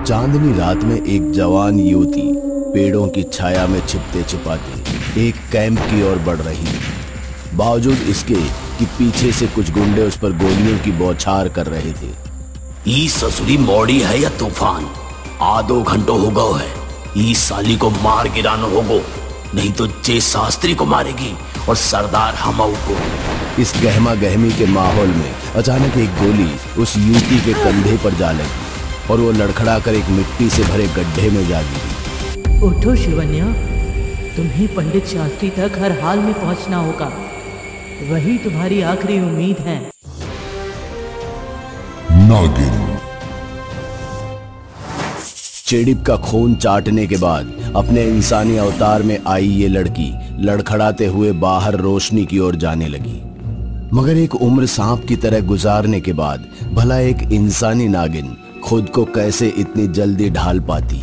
चांदनी रात में एक जवान युवती पेड़ों की छाया में छिपते छिपाते एक कैंप की ओर बढ़ रही थी। बावजूद इसके कि पीछे से कुछ गुंडे उस पर गोलियों की बौछार कर रहे थे। ई ससुरी मौड़ी है या तूफान, आधो घंटों हो गो है। ई साली को मार गिरानो होगो, नहीं तो जे शास्त्री को मारेगी और सरदार हमऊ को। इस गहमा गहमी के माहौल में अचानक एक गोली उस युवती के कंधे पर जा लगी और वो लड़खड़ा कर एक मिट्टी से भरे गड्ढे में जा गिरी। उठो शिवन्या, तुम्हें पंडित शास्त्री तक हर हाल में पहुंचना होगा। वही तुम्हारी आखिरी उम्मीद है। नागिन। चिड़िप का खून चाटने के बाद अपने इंसानी अवतार में आई ये लड़की लड़खड़ाते हुए बाहर रोशनी की ओर जाने लगी। मगर एक उम्र सांप की तरह गुजारने के बाद भला एक इंसानी नागिन खुद को कैसे इतनी जल्दी ढाल पाती,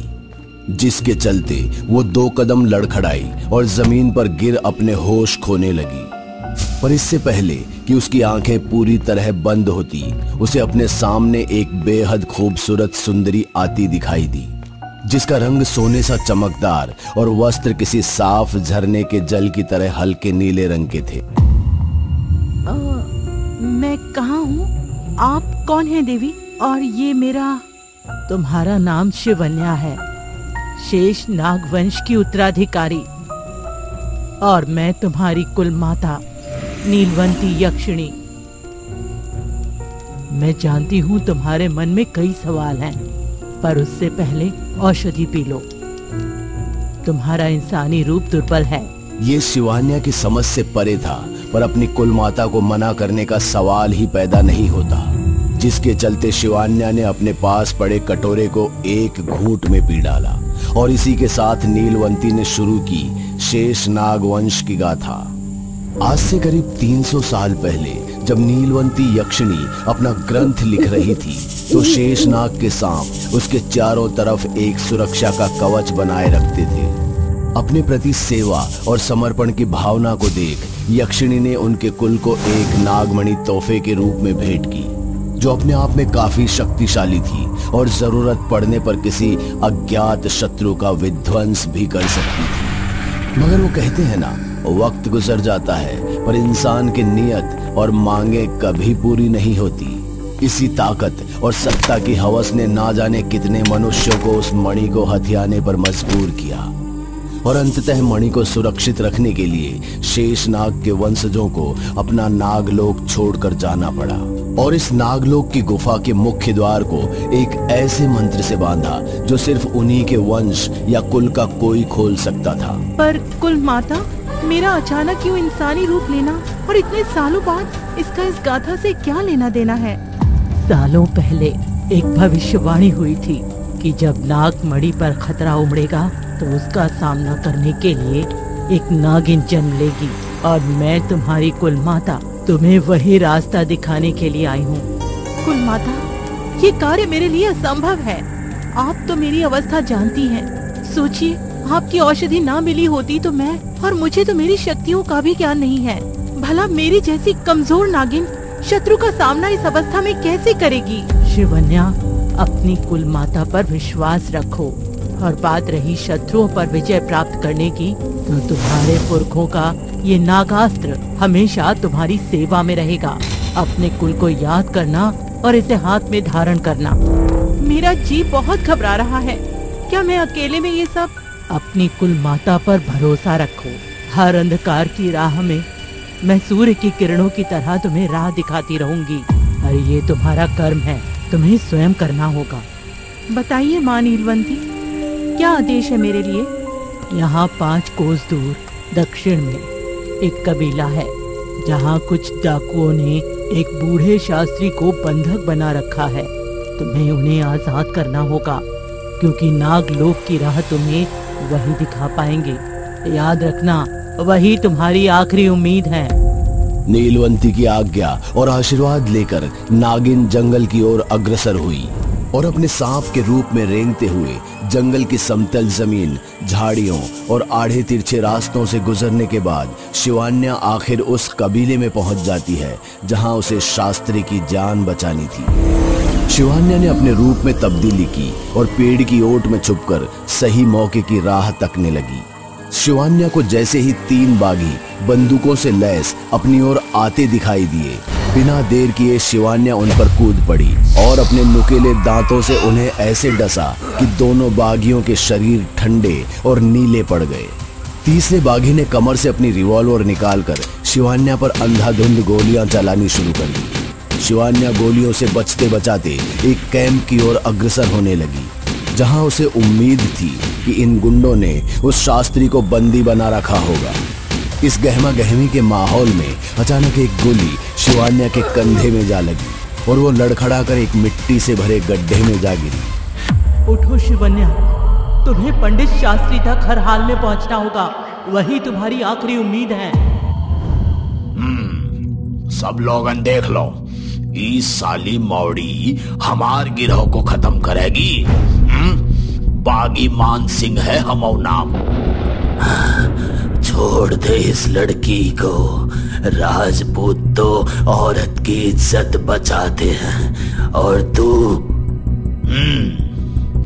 जिसके चलते वो 2 कदम लड़खड़ाई और जमीन पर गिर अपने होश खोने लगी। पर इससे पहले कि उसकी आंखें पूरी तरह बंद होती, उसे अपने सामने एक बेहद खूबसूरत सुंदरी आती दिखाई दी, जिसका रंग सोने सा चमकदार और वस्त्र किसी साफ झरने के जल की तरह हल्के नीले रंग के थे। मैं कहाँ हूँ? आप कौन हैं देवी? और ये मेरा... तुम्हारा नाम शिवन्या है, शेष नाग वंश की उत्तराधिकारी, और मैं तुम्हारी कुल माता नीलवंती यक्षिणी। मैं जानती हूँ तुम्हारे मन में कई सवाल हैं, पर उससे पहले औषधि पी लो। तुम्हारा इंसानी रूप दुर्बल है। ये शिवान्या की समझ से परे था, पर अपनी कुल माता को मना करने का सवाल ही पैदा नहीं होता, जिसके चलते शिवान्या ने अपने पास पड़े कटोरे को एक घूंट में पी डाला और इसी के साथ नीलवंती ने शुरू की शेष नाग वंश की गाथा। आज से करीब 300 साल पहले जब नीलवंती यक्षिणी अपना ग्रंथ लिख रही थी, तो शेष नाग के सांप उसके चारों तरफ एक सुरक्षा का कवच बनाए रखते थे। अपने प्रति सेवा और समर्पण की भावना को देख यक्षिणी ने उनके कुल को एक नागमणि तोहफे के रूप में भेंट की, जो अपने आप में काफी शक्तिशाली थी और जरूरत पड़ने पर किसी अज्ञात शत्रु का विध्वंस भी कर सकती थी। मगर वो कहते हैं ना, वक्त गुजर जाता है पर इंसान की नियत और मांगे कभी पूरी नहीं होती। इसी ताकत और सत्ता की हवस ने ना जाने कितने मनुष्यों को उस मणि को हथियाने पर मजबूर किया, और अंततः मणि को सुरक्षित रखने के लिए शेषनाग के वंशजों को अपना नागलोक छोड़कर जाना पड़ा, और इस नागलोक की गुफा के मुख्य द्वार को एक ऐसे मंत्र से बांधा जो सिर्फ उन्हीं के वंश या कुल का कोई खोल सकता था। पर कुल माता, मेरा अचानक क्यों इंसानी रूप लेना, और इतने सालों बाद इसका इस गाथा से क्या लेना देना है? सालों पहले एक भविष्यवाणी हुई थी कि जब नाग मणि पर खतरा उमड़ेगा तो उसका सामना करने के लिए एक नागिन जन्म लेगी, और मैं तुम्हारी कुल माता तुम्हें वही रास्ता दिखाने के लिए आई हूँ। कुल माता, ये कार्य मेरे लिए असंभव है। आप तो मेरी अवस्था जानती हैं। सोचिए, आपकी औषधि ना मिली होती तो मैं, और मुझे तो मेरी शक्तियों का भी ज्ञान नहीं है। भला मेरी जैसी कमजोर नागिन शत्रु का सामना इस अवस्था में कैसे करेगी? शिवन्या, अपनी कुल माता पर विश्वास रखो, और बात रही शत्रुओं पर विजय प्राप्त करने की, तो तुम्हारे पुरखों का ये नागास्त्र हमेशा तुम्हारी सेवा में रहेगा। अपने कुल को याद करना और इसे हाथ में धारण करना। मेरा जी बहुत घबरा रहा है। क्या मैं अकेले में ये सब? अपनी कुल माता पर भरोसा रखो। हर अंधकार की राह में मैं सूर्य की किरणों की तरह तुम्हें राह दिखाती रहूंगी, और ये तुम्हारा कर्म है, तुम्हें स्वयं करना होगा। बताइए माँ नीलवंती, क्या आदेश है मेरे लिए? यहाँ 5 कोस दूर दक्षिण में एक कबीला है, जहाँ कुछ डाकुओं ने एक बूढ़े शास्त्री को बंधक बना रखा है। तुम्हें उन्हें आजाद करना होगा, क्योंकि नागलोक की राह तुम्हें वही दिखा पाएंगे। याद रखना, वही तुम्हारी आखिरी उम्मीद है। नीलवंती की आज्ञा और आशीर्वाद लेकर नागिन जंगल की ओर अग्रसर हुई, और अपने सांप के रूप में रेंगते हुए जंगल की समतल जमीन, झाड़ियों और आड़े तिरछे रास्तों से गुजरने के बाद शिवान्या आखिर उस कबीले में पहुंच जाती है जहां उसे शास्त्री की जान बचानी थी। शिवान्या ने अपने रूप में तब्दीली की और पेड़ की ओट में छुपकर सही मौके की राह तकने लगी। शिवान्या को जैसे ही 3 बागी बंदूकों से लैस अपनी ओर आते दिखाई दिए, बिना देर किए शिवान्या उन पर कूद पड़ी और अपने नुकीले दांतों से उन्हें ऐसे डसा कि दोनों बागियों के शरीर ठंडे और नीले पड़ गए। तीसरे बागी ने कमर से अपनी रिवॉल्वर निकालकर शिवान्या पर अंधाधुंध गोलियां चलानी शुरू कर दी। शिवान्या गोलियों से बचते बचाते एक कैंप की ओर अग्रसर होने लगी, जहां उसे उम्मीद थी कि इन गुंडों ने उस शास्त्री को बंदी बना रखा होगा। इस गहमा गहमी के माहौल में अचानक एक गोली शिवान्या के कंधे में जा लगी और वो लड़खड़ाकर एक मिट्टी से भरे गड्ढे में जा गिरी। उठो शिवान्या, तुम्हें पंडित शास्त्री तक हर हाल में पहुंचना होगा, वही तुम्हारी आखिरी उम्मीद है। सब लोगन देख लो, इस साली मौड़ी हमार गिरोह को खत्म करेगी। बागी मान सिंह है हमो नाम। छोड़ दे इस लड़की को, राजपूत तो औरत की इज्जत बचाते हैं और तू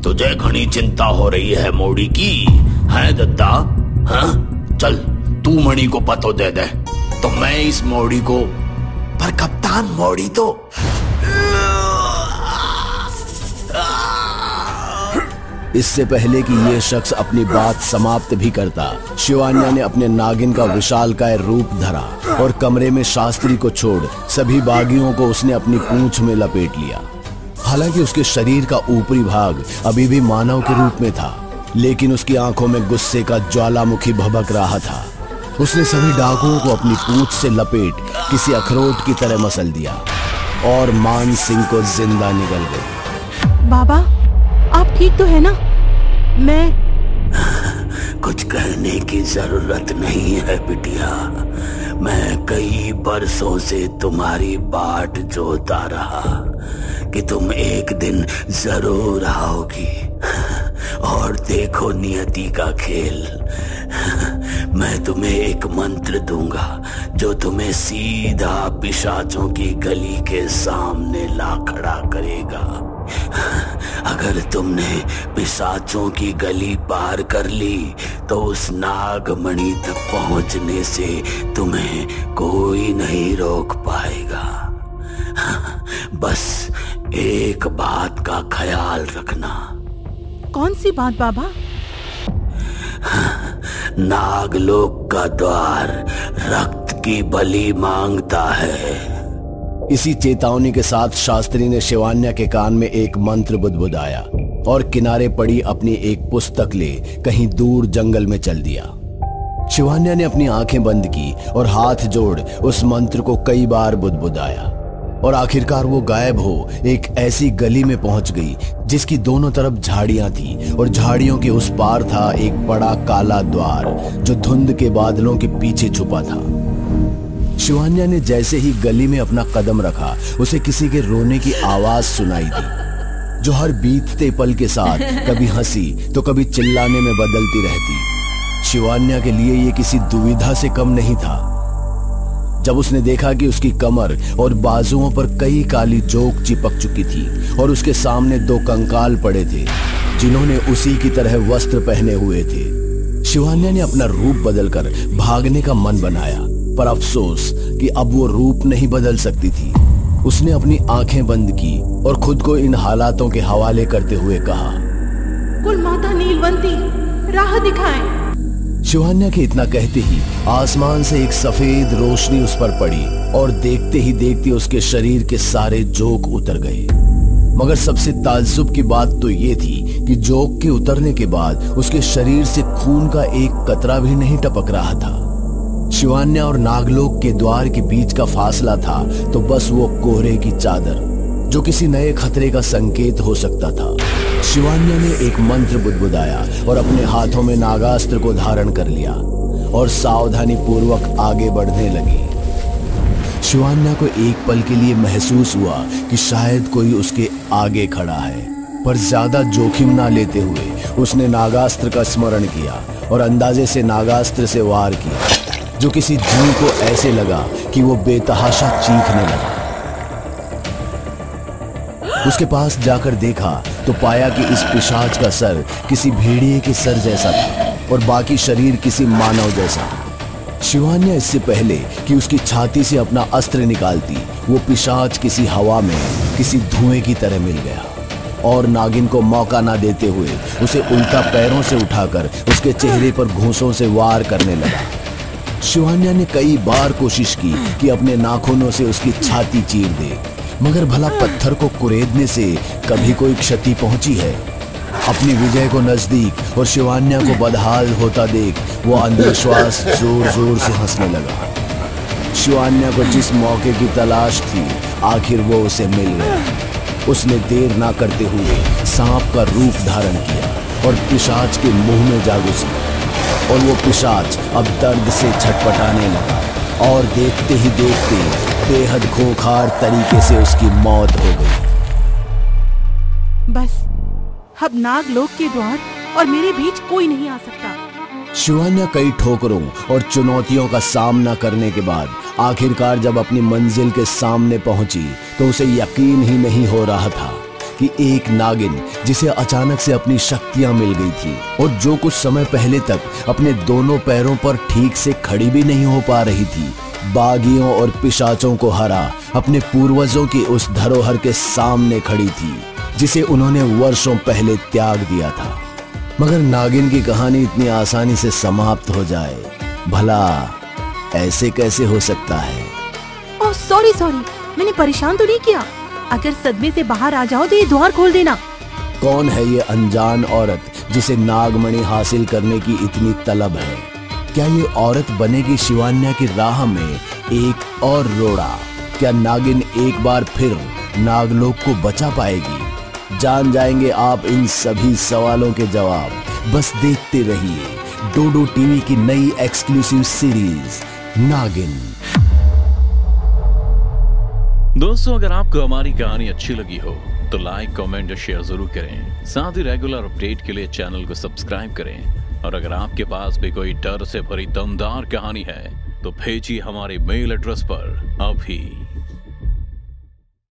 तुझे घनी चिंता हो रही है मौड़ी की, है दद्दा? हाँ चल तू मणि को पतो दे दे तो मैं इस मौड़ी को। पर कप्तान मौड़ी तो इससे पहले कि यह शख्स अपनी बात समाप्त भी करता, शिवान्या ने अपने नागिन का विशालकाय रूप धरा और कमरे में शास्त्री को छोड़ सभी बागियों को उसने अपनी पूंछ में लपेट लिया। हालांकि उसके शरीर का ऊपरी भाग अभी भी मानव के रूप में था, लेकिन उसकी आंखों में गुस्से का ज्वालामुखी भभक रहा था। उसने सभी डाकुओं को अपनी पूंछ से लपेट किसी अखरोट की तरह मसल दिया और मान सिंह को जिंदा निगल गई। बाबा, आप ठीक तो है ना? मैं कुछ कहने की जरूरत नहीं है बिटिया। मैं कई बरसों से तुम्हारी बाट जोता रहा कि तुम एक दिन जरूर आओगी। और देखो नियति का खेल, मैं तुम्हें एक मंत्र दूंगा जो तुम्हें सीधा पिशाचों की गली के सामने ला खड़ा करेगा। अगर तुमने पिशाचों की गली पार कर ली तो उस नागमणि तक पहुंचने से तुम्हें कोई नहीं रोक पाएगा। बस एक बात का ख्याल रखना। कौन सी बात बाबा? नागलोक का द्वार रक्त की बलि मांगता है। इसी चेतावनी के साथ शास्त्री ने शिवान्या के कान में एक मंत्र बुदबुदाया और किनारे पड़ी अपनी एक पुस्तक ले कहीं दूर जंगल में चल दिया। शिवान्या ने अपनी आंखें बंद की और हाथ जोड़ उस मंत्र को कई बार बुदबुदाया और आखिरकार वो गायब हो एक ऐसी गली में पहुंच गई जिसकी दोनों तरफ झाड़ियां थी और झाड़ियों के उस पार था एक बड़ा काला द्वार जो धुंध के बादलों के पीछे छुपा था। शिवान्या ने जैसे ही गली में अपना कदम रखा, उसे किसी के रोने की आवाज सुनाई दी, जो हर बीतते पल के साथ कभी हंसी तो कभी चिल्लाने में बदलती रहती। शिवान्या के लिए ये किसी दुविधा से कम नहीं था। जब उसने देखा कि उसकी कमर और बाजुओं पर कई काली जोक चिपक चुकी थी और उसके सामने 2 कंकाल पड़े थे जिन्होंने उसी की तरह वस्त्र पहने हुए थे, शिवान्या ने अपना रूप बदलकर भागने का मन बनाया, पर अफसोस कि अब वो रूप नहीं बदल सकती थी। उसने अपनी आंखें बंद की और खुद को इन हालातों के हवाले करते हुए कहा, कुलमाता नीलवंती, राह दिखाएं। शिवान्या के इतना कहते ही आसमान से एक सफेद रोशनी उस पर पड़ी और देखते ही देखते उसके शरीर के सारे जोक उतर गए। मगर सबसे ताज्जुब की बात तो ये थी कि जोक के उतरने के बाद उसके शरीर से खून का एक कतरा भी नहीं टपक रहा था। शिवान्या और नागलोक के द्वार के बीच का फासला था तो बस वो कोहरे की चादर जो किसी नए खतरे का संकेत हो सकता था। शिवान्या ने एक मंत्र बुदबुदाया और अपने हाथों में नागास्त्र को धारण कर लिया और सावधानी पूर्वक आगे बढ़ने लगी। शिवान्या को एक पल के लिए महसूस हुआ कि शायद कोई उसके आगे खड़ा है, पर ज्यादा जोखिम ना लेते हुए उसने नागास्त्र का स्मरण किया और अंदाजे से नागास्त्र से वार किया, जो किसी जीव को ऐसे लगा कि वो बेतहाशा चीखने लगा। उसके पास जाकर देखा तो पाया कि इस पिशाच का सर किसी भेड़िए के सर जैसा था और बाकी शरीर किसी मानव जैसा। शिवान्या इससे पहले कि उसकी छाती से अपना अस्त्र निकालती, वो पिशाच किसी हवा में किसी धुएं की तरह मिल गया और नागिन को मौका ना देते हुए उसे उल्टा पैरों से उठाकर उसके चेहरे पर घूंसों से वार करने लगा। शिवान्या ने कई बार कोशिश की कि अपने नाखूनों से उसकी छाती चीर दे, मगर भला पत्थर को कुरेदने से कभी कोई क्षति पहुंची है? अपनी विजय को नजदीक और शिवान्या को बदहाल होता देख वो अंधविश्वास जोर जोर से हंसने लगा। शिवान्या को जिस मौके की तलाश थी आखिर वो उसे मिल गया। उसने देर ना करते हुए सांप का रूप धारण किया और पिशाच के मुंह में जा घुसी और वो पिशाच अब दर्द से छटपटाने लगा और देखते ही देखते बेहद खोखार तरीके से उसकी मौत हो गई। बस अब नागलोक के द्वार और मेरे बीच कोई नहीं आ सकता। शिवान्या कई ठोकरों और चुनौतियों का सामना करने के बाद आखिरकार जब अपनी मंजिल के सामने पहुंची तो उसे यकीन ही नहीं हो रहा था कि एक नागिन जिसे अचानक से अपनी शक्तियां मिल गई थी और जो कुछ समय पहले तक अपने दोनों पैरों पर ठीक से खड़ी भी नहीं हो पा रही थी, बागियों और पिशाचों को हरा अपने पूर्वजों की उस धरोहर के सामने खड़ी थी जिसे उन्होंने वर्षों पहले त्याग दिया था। मगर नागिन की कहानी इतनी आसानी से समाप्त हो जाए, भला ऐसे कैसे हो सकता है? ओह सॉरी, मैंने परेशान तो नहीं किया? अगर सदमे से बाहर आ जाओ तो ये द्वार खोल देना। कौन है ये अनजान औरत जिसे नागमणि हासिल करने की इतनी तलब है? क्या ये औरत बनेगी शिवान्या की राह में एक और रोड़ा? क्या नागिन एक बार फिर नागलोक को बचा पाएगी? जान जाएंगे आप इन सभी सवालों के जवाब। बस देखते रहिए डोडो टीवी की नई एक्सक्लूसिव सीरीज नागिन। दोस्तों, अगर आपको हमारी कहानी अच्छी लगी हो तो लाइक, कमेंट और शेयर जरूर करें। साथ ही रेगुलर अपडेट के लिए चैनल को सब्सक्राइब करें। और अगर आपके पास भी कोई डर से भरी दमदार कहानी है तो भेजिए हमारे मेल एड्रेस पर अभी।